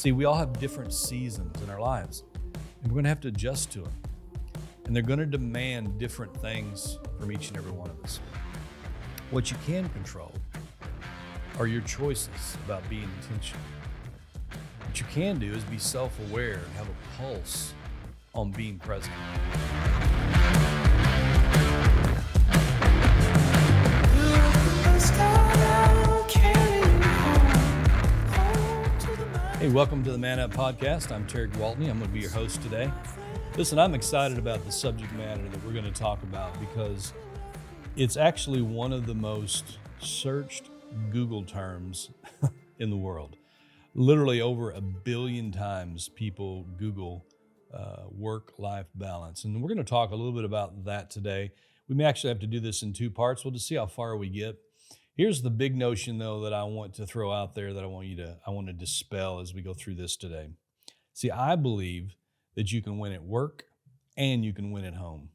See, we all have different seasons in our lives, and we're going to have to adjust to them. And they're going to demand different things from each and every one of us. What you can control are your choices about being intentional. What you can do is be self-aware and have a pulse on being present. Hey, welcome to the Man Up Podcast. I'm Terry Gwaltney. I'm going to be your host today. Listen, I'm excited about the subject matter that we're going to talk about because it's actually one of the most searched Google terms in the world. Literally over 1 billion times people Google work-life balance. And we're going to talk a little bit about that today. We may actually have to do this in 2 parts. We'll just see how far we get. Here's the big notion, though, that I want to throw out there that I want to dispel as we go through this today. See, I believe that you can win at work and you can win at home.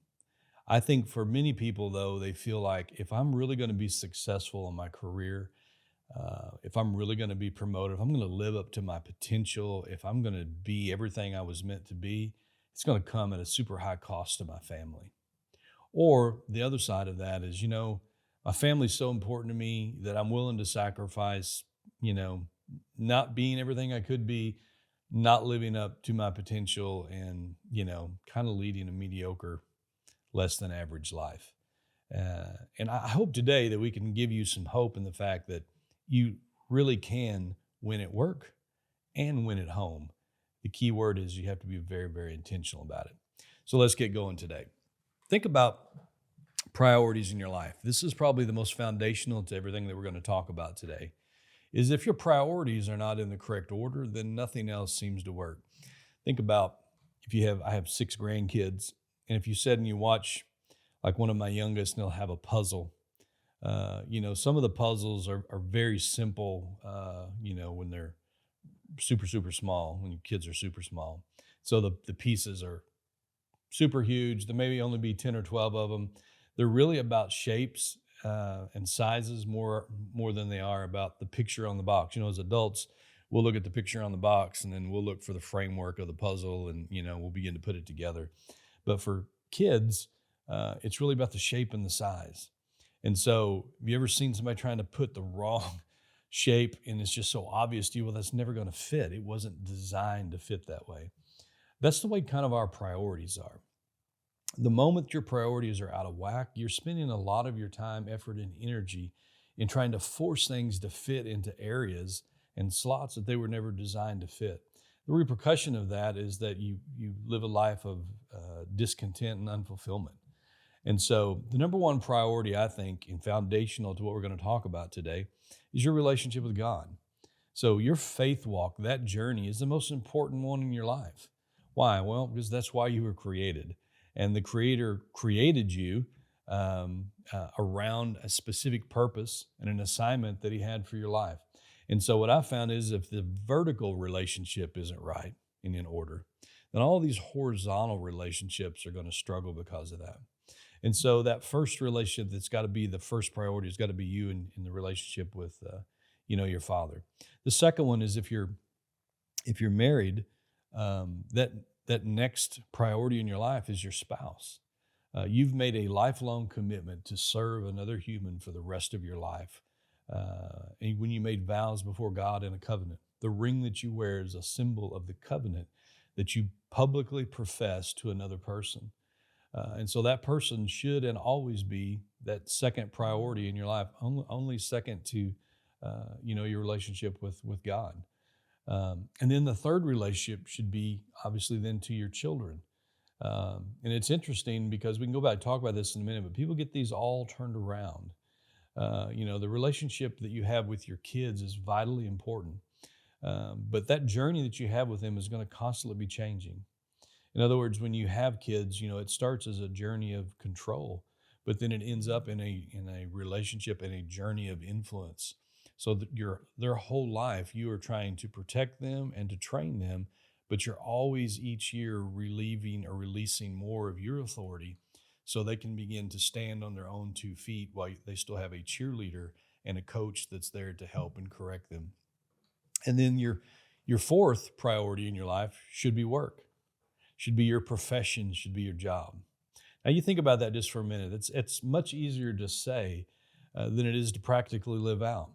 I think for many people, though, they feel like if I'm really going to be successful in my career, if I'm really going to be promoted, if I'm going to live up to my potential, if I'm going to be everything I was meant to be, it's going to come at a super high cost to my family. Or the other side of that is, my family's so important to me that I'm willing to sacrifice, not being everything I could be, not living up to my potential, and, kind of leading a mediocre, less than average life. And I hope today that we can give you some hope in the fact that you really can win at work and win at home. The key word is you have to be very, very intentional about it. So let's get going today. Think about priorities in your life. This is probably the most foundational to everything that we're going to talk about today, is if your priorities are not in the correct order, then nothing else seems to work. Think about I have 6 grandkids, and if you said and you watch like one of my youngest, and they'll have a puzzle. Some of the puzzles are very simple, when they're super, super small, when your kids are super small. So the pieces are super huge. There may only be 10 or 12 of them. They're really about shapes and sizes more than they are about the picture on the box. As adults, we'll look at the picture on the box and then we'll look for the framework of the puzzle and, we'll begin to put it together. But for kids, it's really about the shape and the size. And so have you ever seen somebody trying to put the wrong shape and it's just so obvious to you, well, that's never going to fit. It wasn't designed to fit that way. That's the way kind of our priorities are. The moment your priorities are out of whack, you're spending a lot of your time, effort, and energy in trying to force things to fit into areas and slots that they were never designed to fit. The repercussion of that is that you live a life of discontent and unfulfillment. And so the number one priority, I think, and foundational to what we're going to talk about today is your relationship with God. So your faith walk, that journey, is the most important one in your life. Why? Well, because that's why you were created. And the Creator created you around a specific purpose and an assignment that He had for your life. And so what I found is if the vertical relationship isn't right and in order, then all these horizontal relationships are going to struggle because of that. And so that first relationship that's got to be the first priority has got to be you in the relationship with, your Father. The second one is if you're married, that next priority in your life is your spouse. You've made a lifelong commitment to serve another human for the rest of your life. And when you made vows before God in a covenant, the ring that you wear is a symbol of the covenant that you publicly profess to another person. And so that person should and always be that second priority in your life, only second to, your relationship with God. And then the third relationship should be obviously then to your children. And it's interesting because we can go back and talk about this in a minute, but people get these all turned around. The relationship that you have with your kids is vitally important. But that journey that you have with them is going to constantly be changing. In other words, when you have kids, it starts as a journey of control, but then it ends up in a relationship and a journey of influence. So that their whole life, you are trying to protect them and to train them, but you're always each year relieving or releasing more of your authority so they can begin to stand on their own 2 feet while they still have a cheerleader and a coach that's there to help and correct them. And then Your fourth priority in your life should be work, should be your profession, should be your job. Now, you think about that just for a minute. It's much easier to say than it is to practically live out.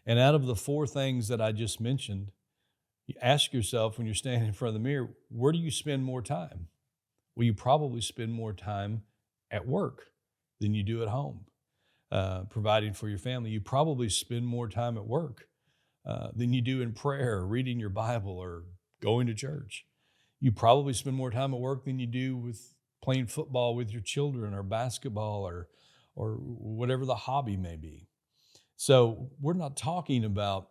And out of the four things that I just mentioned, you ask yourself when you're standing in front of the mirror, where do you spend more time? Well, you probably spend more time at work than you do at home, providing for your family. You probably spend more time at work than you do in prayer, reading your Bible, or going to church. You probably spend more time at work than you do with playing football with your children, or basketball, or whatever the hobby may be. So we're not talking about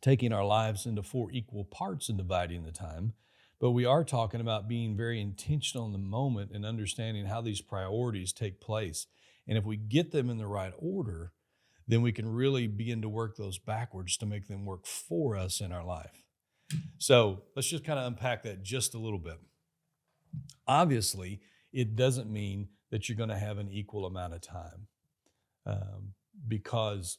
taking our lives into four equal parts and dividing the time, but we are talking about being very intentional in the moment and understanding how these priorities take place. And if we get them in the right order, then we can really begin to work those backwards to make them work for us in our life. So let's just kind of unpack that just a little bit. Obviously, it doesn't mean that you're going to have an equal amount of time, because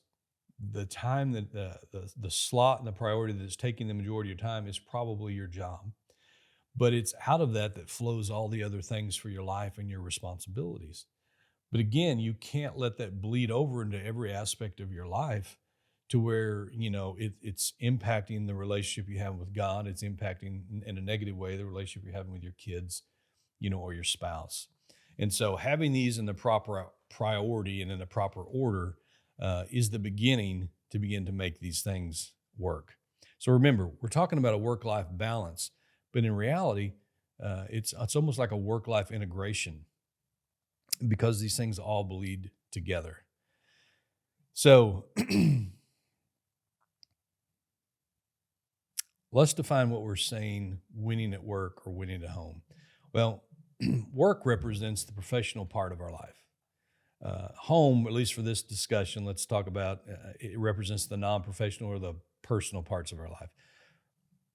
the time that the slot and the priority that's taking the majority of your time is probably your job. But it's out of that flows all the other things for your life and your responsibilities. But again, you can't let that bleed over into every aspect of your life to where, it's impacting the relationship you have with God. It's impacting in a negative way the relationship you're having with your kids, or your spouse. And so having these in the proper priority and in the proper order is the beginning to begin to make these things work. So remember, we're talking about a work-life balance, but in reality, it's almost like a work-life integration, because these things all bleed together. So let's define what we're saying winning at work or winning at home. Well, work represents the professional part of our life. Home, at least for this discussion, let's talk about it represents the non-professional or the personal parts of our life.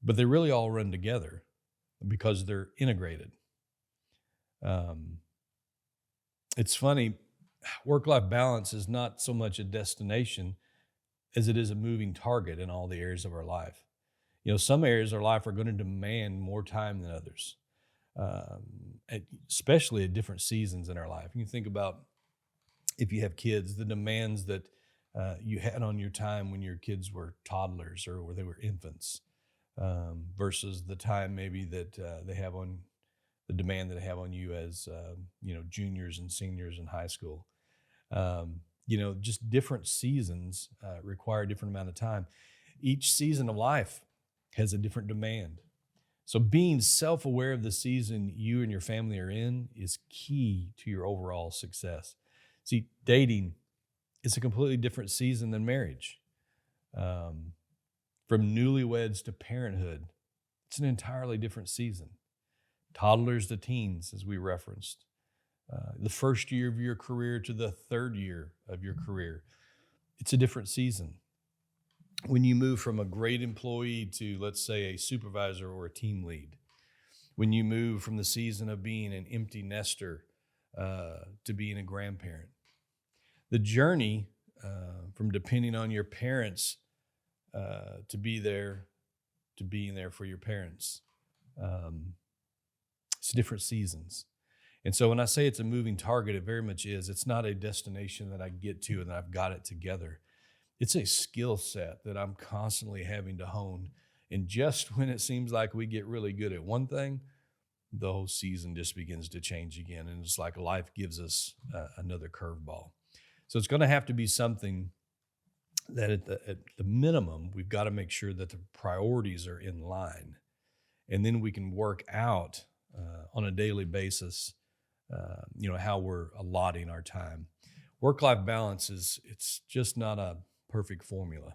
But they really all run together because they're integrated. It's funny, work-life balance is not so much a destination as it is a moving target in all the areas of our life. Some areas of our life are going to demand more time than others, especially at different seasons in our life. You think about, if you have kids, the demands that you had on your time when your kids were toddlers or where they were infants, versus the time maybe that they have on the demand that they have on you as juniors and seniors in high school. Just different seasons require a different amount of time. Each season of life has a different demand. So being self-aware of the season you and your family are in is key to your overall success. See, dating is a completely different season than marriage. From newlyweds to parenthood, it's an entirely different season. Toddlers to teens, as we referenced. The first year of your career to the third year of your career, it's a different season. When you move from a great employee to, let's say, a supervisor or a team lead. When you move from the season of being an empty nester to being a grandparent. The journey from depending on your parents to be there, to being there for your parents. It's different seasons. And so when I say it's a moving target, it very much is. It's not a destination that I get to and I've got it together. It's a skill set that I'm constantly having to hone. And just when it seems like we get really good at one thing, the whole season just begins to change again. And it's like life gives us another curveball. So it's going to have to be something that at the minimum, we've got to make sure that the priorities are in line. And then we can work out on a daily basis, how we're allotting our time. Work-life balance it's just not a perfect formula.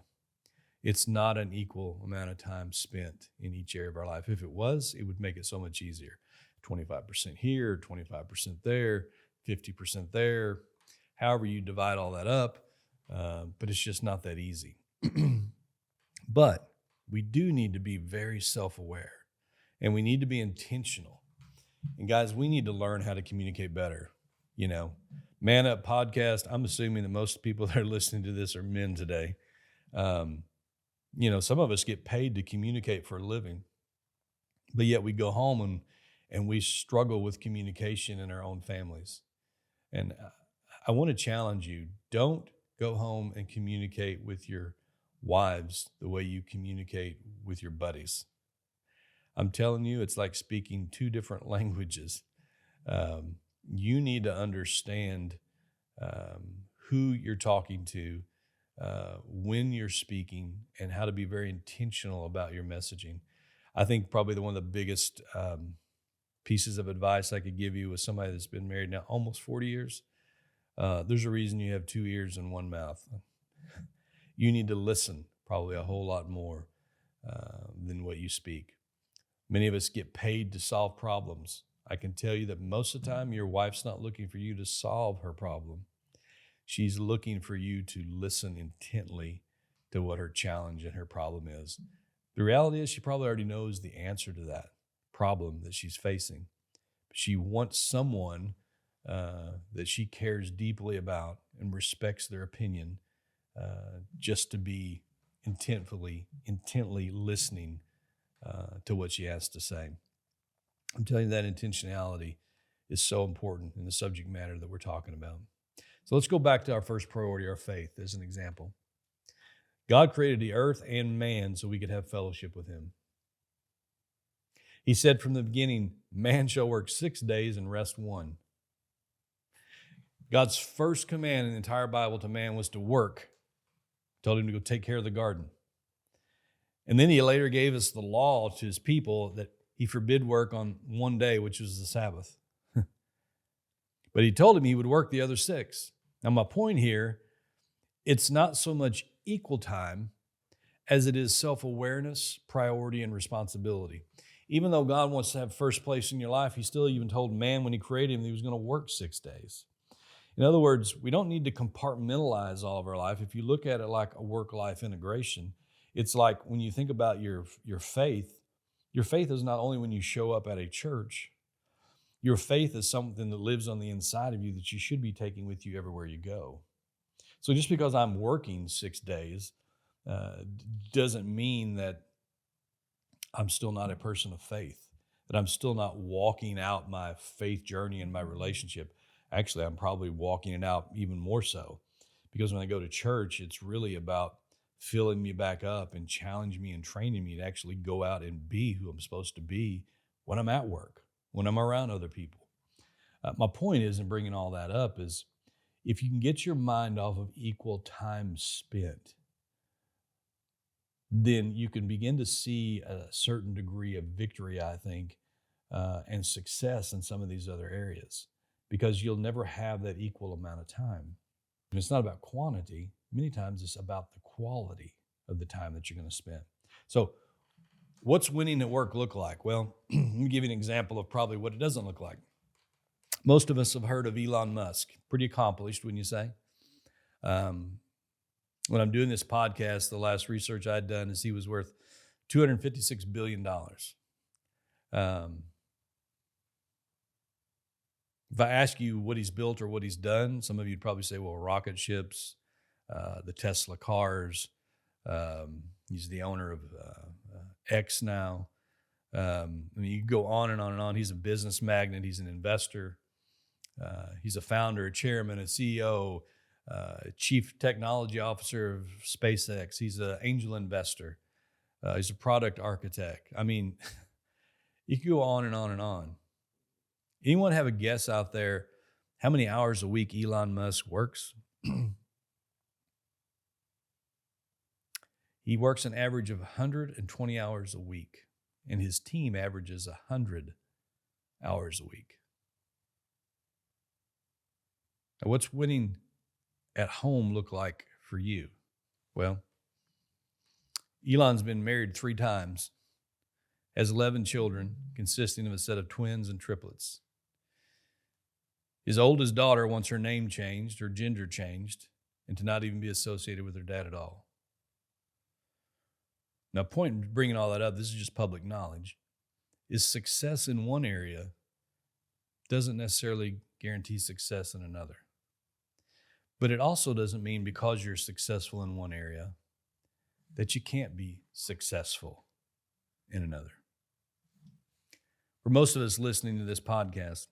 It's not an equal amount of time spent in each area of our life. If it was, it would make it so much easier. 25% here, 25% there, 50% there, however you divide all that up. But it's just not that easy. But we do need to be very self-aware, and we need to be intentional. And guys, we need to learn how to communicate better. Man Up Podcast, I'm assuming that most people that are listening to this are men today. Some of us get paid to communicate for a living, but yet we go home and we struggle with communication in our own families. And I want to challenge you, don't go home and communicate with your wives the way you communicate with your buddies. I'm telling you, it's like speaking two different languages. You need to understand who you're talking to, when you're speaking, and how to be very intentional about your messaging. I think probably one of the biggest pieces of advice I could give you with somebody that's been married now almost 40 years, there's a reason you have two ears and one mouth. You need to listen probably a whole lot more than what you speak. Many of us get paid to solve problems. I can tell you that most of the time, your wife's not looking for you to solve her problem. She's looking for you to listen intently to what her challenge and her problem is. The reality is she probably already knows the answer to that problem that she's facing. She wants someone that she cares deeply about and respects their opinion, just to be intently listening to what she has to say. I'm telling you that intentionality is so important in the subject matter that we're talking about. So let's go back to our first priority, our faith, as an example. God created the earth and man so we could have fellowship with him. He said from the beginning, man shall work 6 days and rest one. God's first command in the entire Bible to man was to work. He told him to go take care of the garden. And then he later gave us the law to his people that he forbid work on one day, which was the Sabbath. But he told him he would work the other 6. Now, my point here, it's not so much equal time as it is self-awareness, priority, and responsibility. Even though God wants to have first place in your life, he still even told man when he created him that he was going to work 6 days. In other words, we don't need to compartmentalize all of our life. If you look at it like a work-life integration, it's like when you think about your faith is not only when you show up at a church. Your faith is something that lives on the inside of you that you should be taking with you everywhere you go. So just because I'm working 6 days doesn't mean that I'm still not a person of faith, that I'm still not walking out my faith journey in my relationship. Actually, I'm probably walking it out even more so, because when I go to church, it's really about filling me back up and challenging me and training me to actually go out and be who I'm supposed to be when I'm at work, when I'm around other people. My point is, in bringing all that up, is if you can get your mind off of equal time spent, then you can begin to see a certain degree of victory, I think, and success in some of these other areas, because you'll never have that equal amount of time. And it's not about quantity. Many times it's about the quality of the time that you're going to spend. So what's winning at work look like? Well, let me give you an example of probably what it doesn't look like. Most of us have heard of Elon Musk. Pretty accomplished, wouldn't you say? When I'm doing this podcast, the last research I'd done is he was worth $256 billion. If I ask you what he's built or what he's done, some of you'd probably say, well, rocket ships, the Tesla cars. He's the owner of X now. You go on and on and on. He's a business magnate. He's an investor. He's a founder, a chairman, a CEO, chief technology officer of SpaceX. He's an angel investor. He's a product architect. You can go on and on and on. Anyone have a guess out there how many hours a week Elon Musk works? He works an average of 120 hours a week, and his team averages 100 hours a week. Now, what's winning at home look like for you? Well, Elon's been married 3 times, has 11 children consisting of a set of twins and triplets. His oldest daughter wants her name changed, her gender changed, and to not even be associated with her dad at all. Now, point in bringing all that up, this is just public knowledge, is success in one area doesn't necessarily guarantee success in another. But it also doesn't mean because you're successful in one area that you can't be successful in another. For most of us listening to this podcast,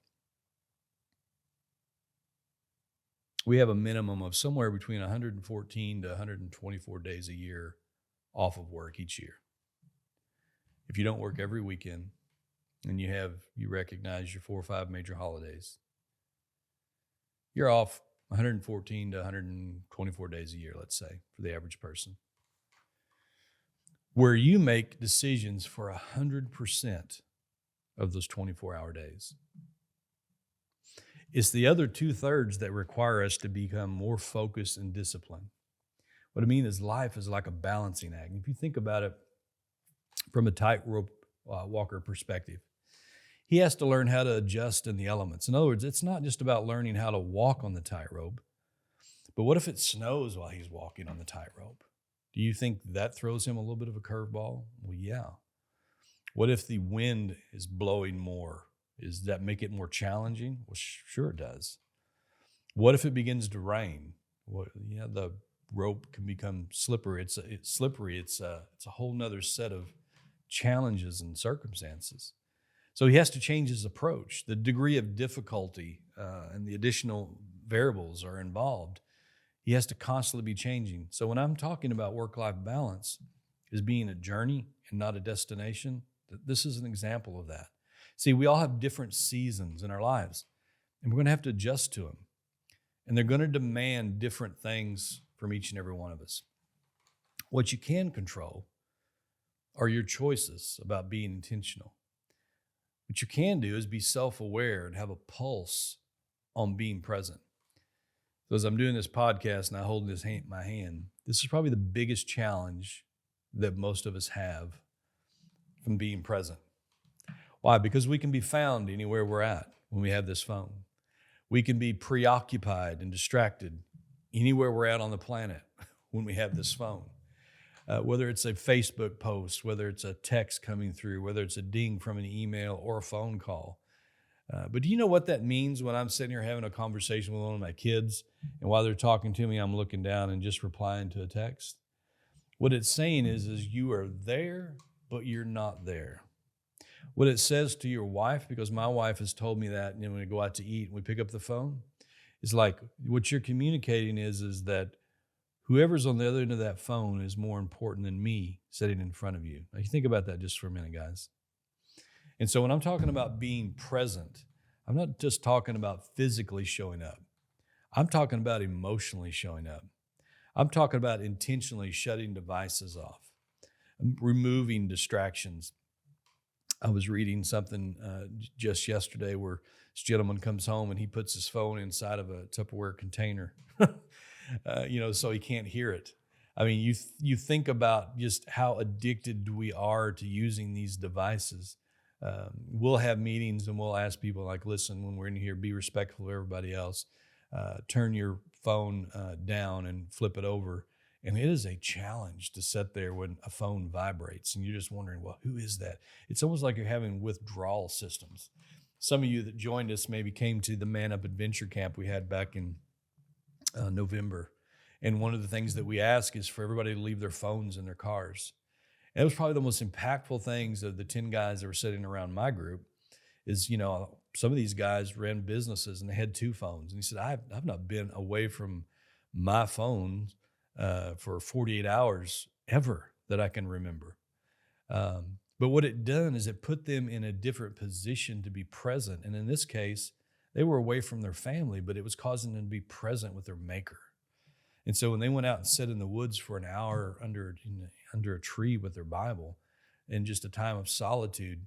we have a minimum of somewhere between 114 to 124 days a year off of work each year. If you don't work every weekend and you recognize your 4 or 5 major holidays, you're off 114 to 124 days a year, let's say, for the average person, where you make decisions for 100% of those 24-hour days. It's the other 2/3 that require us to become more focused and disciplined. What I mean is life is like a balancing act. If you think about it from a tightrope walker perspective, he has to learn how to adjust in the elements. In other words, it's not just about learning how to walk on the tightrope, but what if it snows while he's walking on the tightrope? Do you think that throws him a little bit of a curveball? Well, yeah. What if the wind is blowing more? Does that make it more challenging? Well, sure it does. What if it begins to rain? Well, yeah, the rope can become slippery. It's slippery. It's a whole nother set of challenges and circumstances. So he has to change his approach. The degree of difficulty and the additional variables are involved. He has to constantly be changing. So when I'm talking about work-life balance as being a journey and not a destination, this is an example of that. See, we all have different seasons in our lives, and we're going to have to adjust to them. And they're going to demand different things from each and every one of us. What you can control are your choices about being intentional. What you can do is be self-aware and have a pulse on being present. So as I'm doing this podcast and I hold my hand, this is probably the biggest challenge that most of us have from being present. Why? Because we can be found anywhere we're at when we have this phone. We can be preoccupied and distracted anywhere we're at on the planet when we have this phone. Whether it's a Facebook post, whether it's a text coming through, whether it's a ding from an email or a phone call. But do you know what that means when I'm sitting here having a conversation with one of my kids, and while they're talking to me, I'm looking down and just replying to a text? What it's saying is you are there, but you're not there. What it says to your wife, because my wife has told me that, when we go out to eat and we pick up the phone, is like what you're communicating is that whoever's on the other end of that phone is more important than me sitting in front of you. Now, you think about that just for a minute, guys. And so when I'm talking about being present, I'm not just talking about physically showing up. I'm talking about emotionally showing up. I'm talking about intentionally shutting devices off, removing distractions. I was reading something just yesterday where this gentleman comes home and he puts his phone inside of a Tupperware container, so he can't hear it. I mean, you think about just how addicted we are to using these devices. We'll have meetings and we'll ask people like, listen, when we're in here, be respectful of everybody else. Turn your phone down and flip it over. And it is a challenge to sit there when a phone vibrates and you're just wondering, well, who is that? It's almost like you're having withdrawal systems. Some of you that joined us maybe came to the Man Up Adventure Camp we had back in November. And one of the things that we ask is for everybody to leave their phones in their cars. And it was probably the most impactful things of the 10 guys that were sitting around my group is, some of these guys ran businesses and they had 2 phones. And he said, I've not been away from my phone for 48 hours ever that I can remember. But what it done is it put them in a different position to be present. And in this case, they were away from their family, but it was causing them to be present with their maker. And so when they went out and sat in the woods for an hour under a tree with their Bible in just a time of solitude,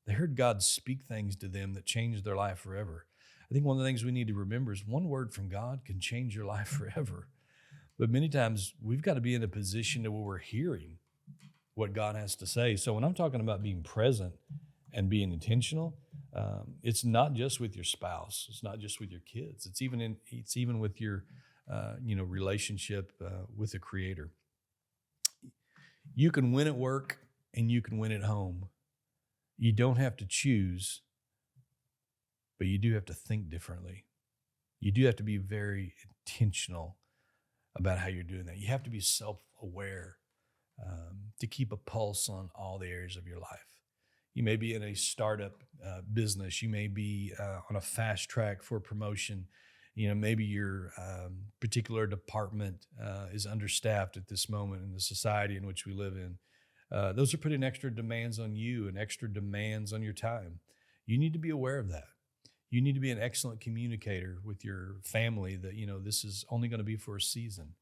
they heard God speak things to them that changed their life forever. I think one of the things we need to remember is one word from God can change your life forever. But many times we've got to be in a position where we're hearing what God has to say. So when I'm talking about being present and being intentional, it's not just with your spouse. It's not just with your kids. It's even with your relationship with the Creator. You can win at work and you can win at home. You don't have to choose, but you do have to think differently. You do have to be very intentional about how you're doing that. You have to be self-aware to keep a pulse on all the areas of your life. You may be in a startup business. You may be on a fast track for promotion. Maybe your particular department is understaffed at this moment in the society in which we live in. Those are putting extra demands on you and extra demands on your time. You need to be aware of that. You need to be an excellent communicator with your family that, this is only going to be for a season.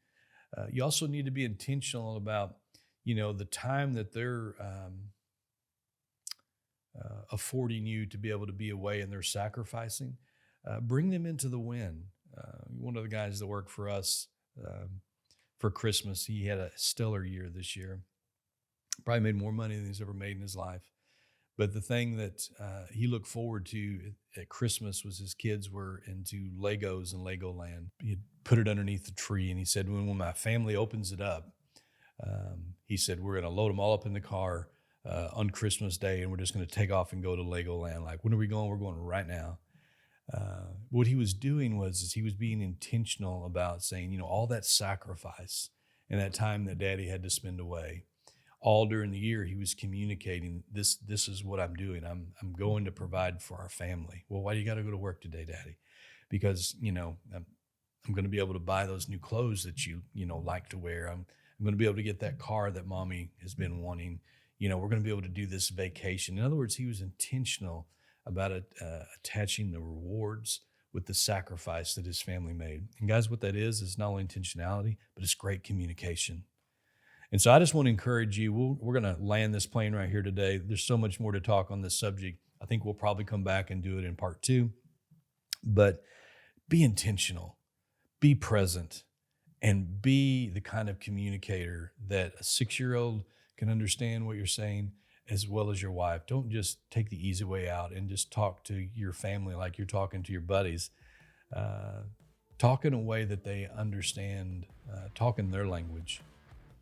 You also need to be intentional about, the time that they're affording you to be able to be away and they're sacrificing. Bring them into the win. One of the guys that worked for us for Christmas, he had a stellar year this year. Probably made more money than he's ever made in his life. But the thing that he looked forward to at Christmas was his kids were into Legos and Legoland. He'd put it underneath the tree, and he said, when my family opens it up, he said, we're going to load them all up in the car on Christmas Day, and we're just going to take off and go to Legoland. Like, when are we going? We're going right now. What he was doing was he was being intentional about saying, all that sacrifice and that time that Daddy had to spend away. All during the year, he was communicating, this is what I'm doing. I'm going to provide for our family. Well, why do you got to go to work today, Daddy? Because, I'm going to be able to buy those new clothes that you like to wear. I'm going to be able to get that car that Mommy has been wanting. We're going to be able to do this vacation. In other words, he was intentional about attaching the rewards with the sacrifice that his family made. And guys, what that is not only intentionality, but it's great communication. And so I just want to encourage you, we're going to land this plane right here today. There's so much more to talk on this subject. I think we'll probably come back and do it in part 2. But be intentional, be present, and be the kind of communicator that a 6-year-old can understand what you're saying as well as your wife. Don't just take the easy way out and just talk to your family like you're talking to your buddies. Talk in a way that they understand, talk in their language.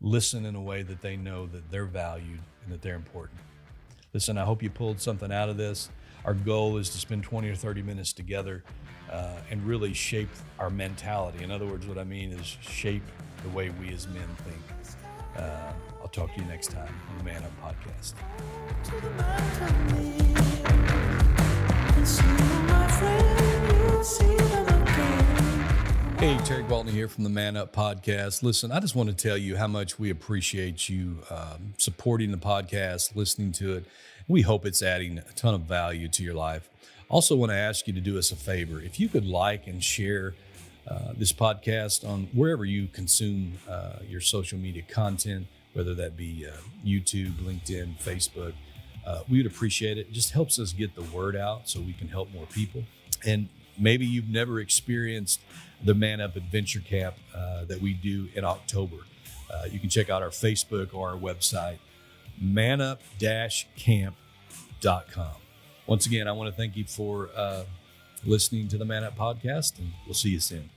Listen in a way that they know that they're valued and that they're important. Listen, I hope you pulled something out of this. Our goal is to spend 20 or 30 minutes together and really shape our mentality. In other words, what I mean is shape the way we as men think. I'll talk to you next time on the Man Up Podcast. Hey, Terry Gwaltney here from the Man Up Podcast. Listen, I just want to tell you how much we appreciate you supporting the podcast, listening to it. We hope it's adding a ton of value to your life. Also want to ask you to do us a favor. If you could like and share this podcast on wherever you consume your social media content, whether that be YouTube, LinkedIn, Facebook, we would appreciate it. It just helps us get the word out so we can help more people. And maybe you've never experienced the Man Up Adventure Camp that we do in October. You can check out our Facebook or our website, manup-camp.com. Once again, I want to thank you for listening to the Man Up Podcast, and we'll see you soon.